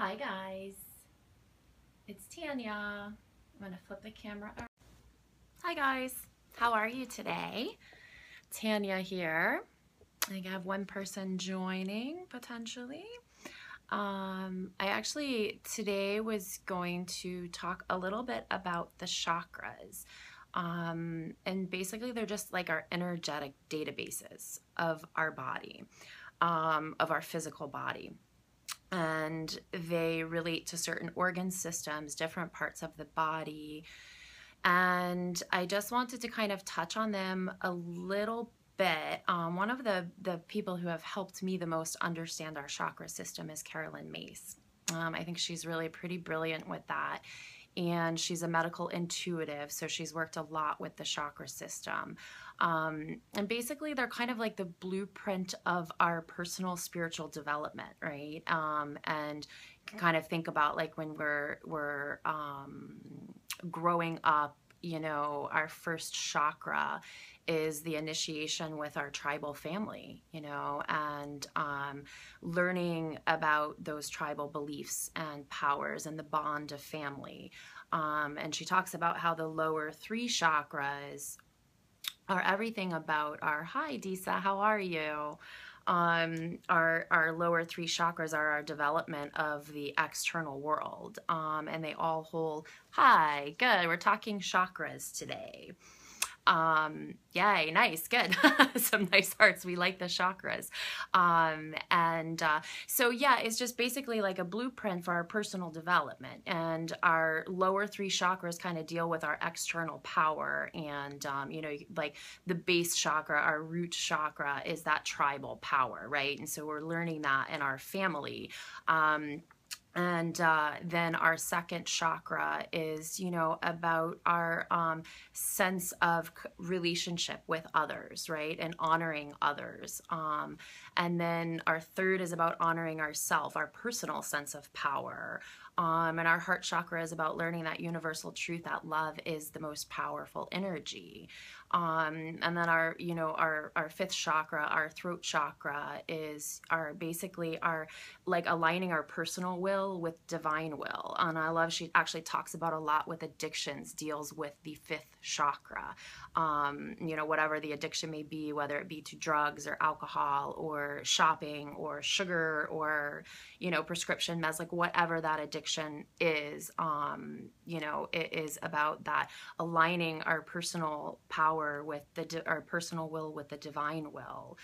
Hi guys, it's Tanya. I'm gonna flip the camera around. Hi guys, how are you today? Tanya here. I think I have one person joining potentially. I actually today was going to talk a little bit about the chakras. And basically they're just like our energetic databases of our body, of our physical body. And they relate to certain organ systems, different parts of the body. And I just wanted to kind of touch on them a little bit. One of the people who have helped me the most understand our chakra system is Carolyn Mace. I think she's really pretty brilliant with that. And she's a medical intuitive, so she's worked a lot with the chakra system. And basically, they're kind of like the blueprint of our personal spiritual development, right? And you can kind of think about like when we're growing up, you know, our first chakra is the initiation with our tribal family, you know, and learning about those tribal beliefs and powers and the bond of family. And she talks about how the lower three chakras are everything about our, hi Disa, how are you? Our lower three chakras are our development of the external world. And they all hold, hi, good, we're talking chakras today. Yay, nice, good. Some nice hearts. We like the chakras. So yeah, it's just basically like a blueprint for our personal development. And our lower three chakras kind of deal with our external power. And, you know, like the base chakra, our root chakra is that tribal power, right? And so we're learning that in our family. And then our second chakra is, you know, about our sense of relationship with others, right? And honoring others. And then our third is about honoring ourself, our personal sense of power. And our heart chakra is about learning that universal truth that love is the most powerful energy. And then our, you know, our fifth chakra, our throat chakra is basically our like aligning our personal will with divine will. And I love, she actually talks about a lot with addictions, deals with the fifth chakra. You know, whatever the addiction may be, whether it be to drugs or alcohol or shopping or sugar or, you know, prescription meds, like whatever that addiction is, you know, it is about that aligning our personal power with our personal will with the divine will.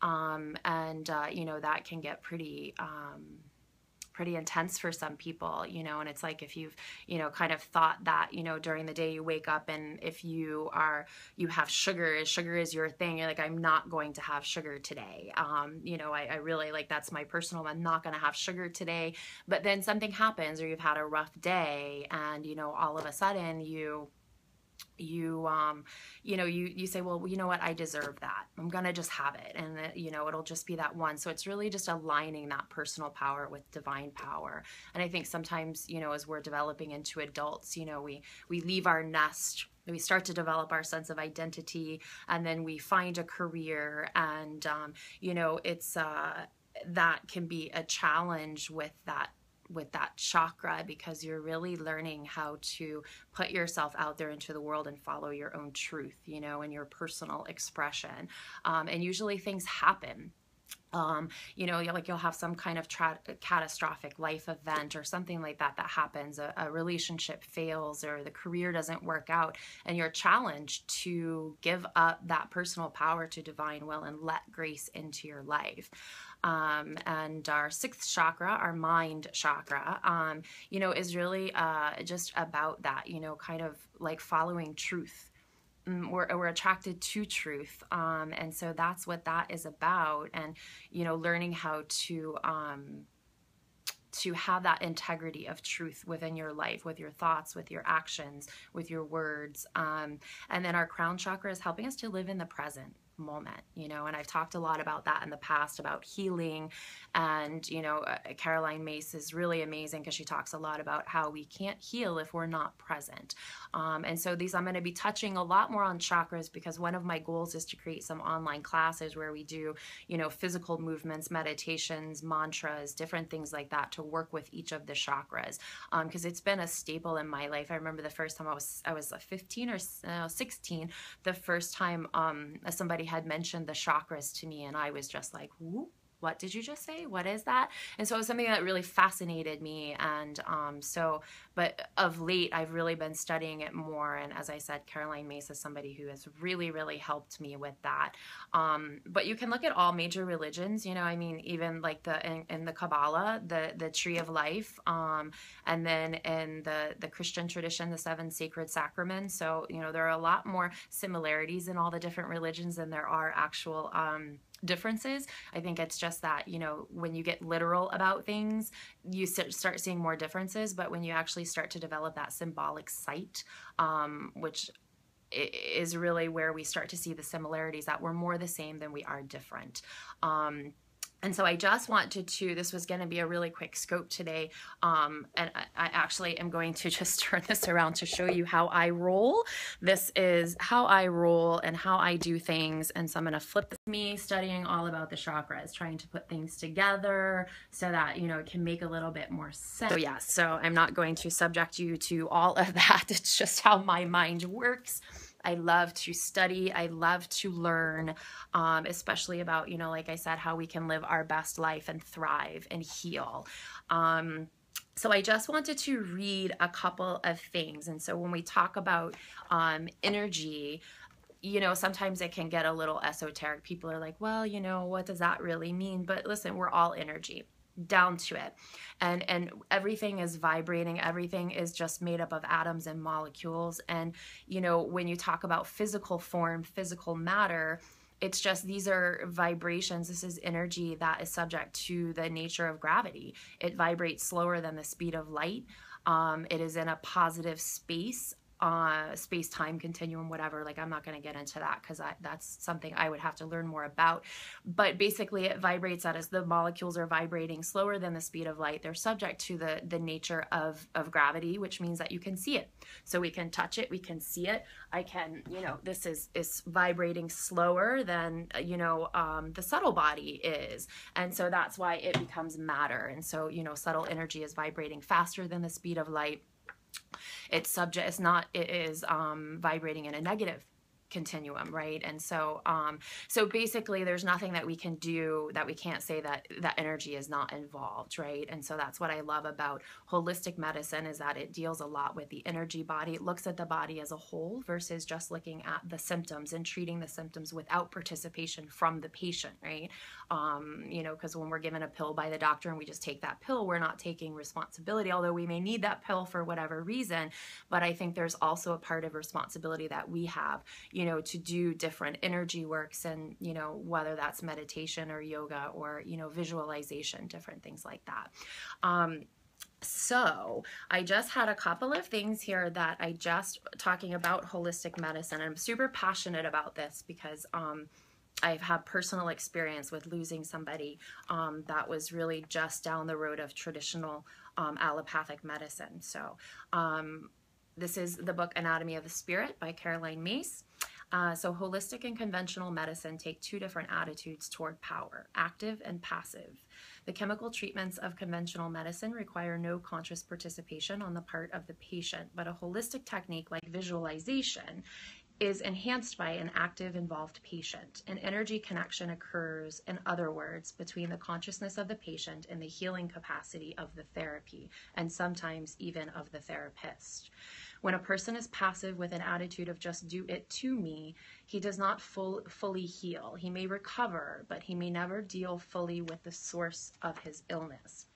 You know, that can get pretty intense for some people, you know, and it's like if you've, you know, kind of thought that, you know, during the day you wake up and if you have sugar is your thing, you're like, I'm not going to have sugar today. You know, I really like, that's my personal, I'm not going to have sugar today. But then something happens or you've had a rough day and, you know, all of a sudden you know, you say, well, you know what, I deserve that. I'm going to just have it. And, you know, it'll just be that one. So it's really just aligning that personal power with divine power. And I think sometimes, you know, as we're developing into adults, you know, we leave our nest, we start to develop our sense of identity, and then we find a career. And, you know, it's, that can be a challenge with that chakra, because you're really learning how to put yourself out there into the world and follow your own truth, you know, and your personal expression. And usually things happen. You know, you'll have some kind of catastrophic life event or something like that happens, a relationship fails or the career doesn't work out, and you're challenged to give up that personal power to divine will and let grace into your life. And our sixth chakra, our mind chakra, you know, is really just about that, you know, kind of like following truth. We're attracted to truth, and so that's what that is about. And, you know, learning how to have that integrity of truth within your life, with your thoughts, with your actions, with your words. And then our crown chakra is helping us to live in the present. moment, you know, and I've talked a lot about that in the past, about healing. And, you know, Caroline Myss is really amazing because she talks a lot about how we can't heal if we're not present. And so I'm going to be touching a lot more on chakras, because one of my goals is to create some online classes where we do, you know, physical movements, meditations, mantras, different things like that to work with each of the chakras. Because it's been a staple in my life. I remember the first time I was 15 or 16, the first time somebody had mentioned the chakras to me, and I was just like, whoop. What did you just say? What is that? And so it was something that really fascinated me. And but of late, I've really been studying it more. And as I said, Caroline Myss is somebody who has really, really helped me with that. But you can look at all major religions, you know, I mean, even like in the Kabbalah, the tree of life, and then in the Christian tradition, the 7 sacred sacraments. So, you know, there are a lot more similarities in all the different religions than there are actual differences. I think it's just that, you know, when you get literal about things, you start seeing more differences. But when you actually start to develop that symbolic sight, which is really where we start to see the similarities, that we're more the same than we are different. And so I just wanted to, this was going to be a really quick scope today. And I actually am going to just turn this around to show you how I roll. This is how I roll and how I do things. And so I'm going to flip this, me studying all about the chakras, trying to put things together so that, you know, it can make a little bit more sense. So yeah, so I'm not going to subject you to all of that. It's just how my mind works. I love to study. I love to learn, especially about, you know, like I said, how we can live our best life and thrive and heal. So I just wanted to read a couple of things. And so when we talk about energy, you know, sometimes it can get a little esoteric. People are like, well, you know, what does that really mean? But listen, we're all energy, down to it. And everything is vibrating. Everything is just made up of atoms and molecules. And, you know, when you talk about physical form, physical matter, it's just, these are vibrations. This is energy that is subject to the nature of gravity. It vibrates slower than the speed of light. It is in a positive space-time continuum, whatever. Like, I'm not going to get into that because that's something I would have to learn more about. But basically it vibrates at as the molecules are vibrating slower than the speed of light. They're subject to the nature of gravity, which means that you can see it. So we can touch it, we can see it. I can, you know, this is vibrating slower than, you know, the subtle body is. And so that's why it becomes matter. And so, you know, subtle energy is vibrating faster than the speed of light. It is vibrating in a negative continuum, right? And so so basically there's nothing that we can do that we can't say that energy is not involved, right? And so that's what I love about holistic medicine, is that it deals a lot with the energy body. It looks at the body as a whole versus just looking at the symptoms and treating the symptoms without participation from the patient, right? You know, because when we're given a pill by the doctor and we just take that pill, we're not taking responsibility, although we may need that pill for whatever reason. But I think there's also a part of responsibility that we have, you know, to do different energy works, and, you know, whether that's meditation or yoga or, you know, visualization, different things like that. So I just had a couple of things here that I just talking about holistic medicine. I'm super passionate about this because I've had personal experience with losing somebody that was really just down the road of traditional allopathic medicine. So this is the book Anatomy of the Spirit by Caroline Myss. So holistic and conventional medicine take two different attitudes toward power, active and passive. The chemical treatments of conventional medicine require no conscious participation on the part of the patient, but a holistic technique like visualization is enhanced by an active, involved patient. An energy connection occurs, in other words, between the consciousness of the patient and the healing capacity of the therapy, and sometimes even of the therapist. When a person is passive with an attitude of just do it to me, he does not fully heal. He may recover, but he may never deal fully with the source of his illness.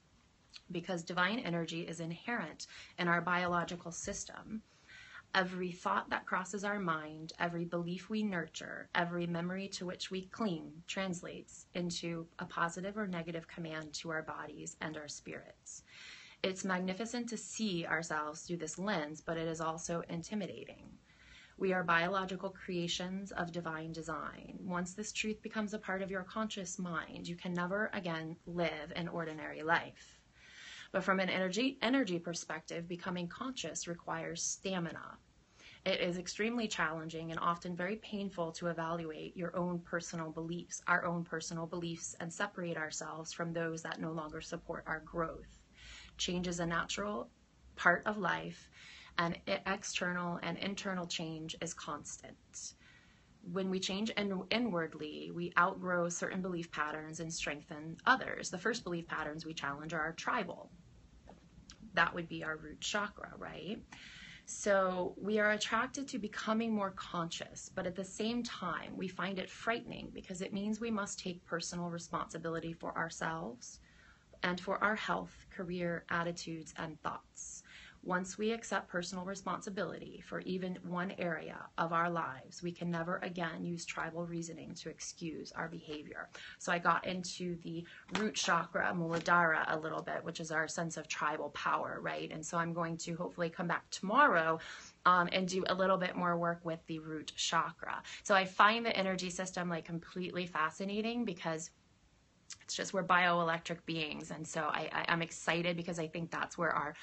Because divine energy is inherent in our biological system, every thought that crosses our mind, every belief we nurture, every memory to which we cling translates into a positive or negative command to our bodies and our spirits. It's magnificent to see ourselves through this lens, but it is also intimidating. We are biological creations of divine design. Once this truth becomes a part of your conscious mind, you can never again live an ordinary life. But from an energy perspective, becoming conscious requires stamina. It is extremely challenging and often very painful to evaluate your own personal beliefs, our own personal beliefs, and separate ourselves from those that no longer support our growth. Change is a natural part of life, and external and internal change is constant. When we change inwardly, we outgrow certain belief patterns and strengthen others. The first belief patterns we challenge are tribal. That would be our root chakra, right? So we are attracted to becoming more conscious, but at the same time, we find it frightening because it means we must take personal responsibility for ourselves and for our health, career, attitudes, and thoughts. Once we accept personal responsibility for even one area of our lives, we can never again use tribal reasoning to excuse our behavior. So I got into the root chakra, Muladhara, a little bit, which is our sense of tribal power, right? And so I'm going to hopefully come back tomorrow and do a little bit more work with the root chakra. So I find the energy system like completely fascinating because it's just, we're bioelectric beings. And so I'm excited because I think that's where our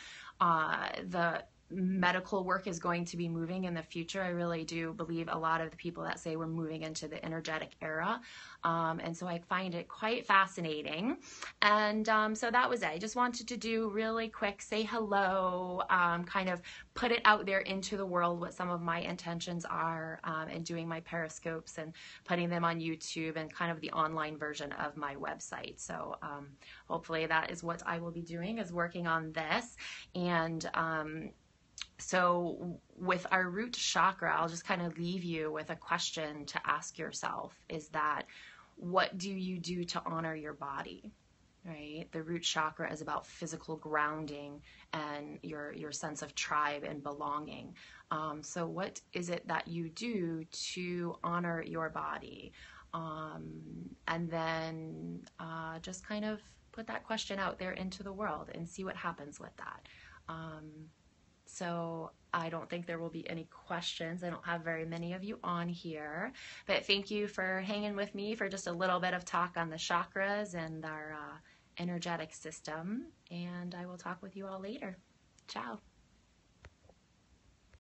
the medical work is going to be moving in the future. I really do believe a lot of the people that say we're moving into the energetic era. And so I find it quite fascinating. And so that was it. I just wanted to do really quick, say hello, kind of put it out there into the world what some of my intentions are, and doing my periscopes and putting them on YouTube and kind of the online version of my website. So hopefully that is what I will be doing, is working on this. And so with our root chakra, I'll just kind of leave you with a question to ask yourself, is that what do you do to honor your body, right? The root chakra is about physical grounding and your sense of tribe and belonging. So what is it that you do to honor your body? And then just kind of put that question out there into the world and see what happens with that. So I don't think there will be any questions. I don't have very many of you on here, but thank you for hanging with me for just a little bit of talk on the chakras and our energetic system. And I will talk with you all later. Ciao.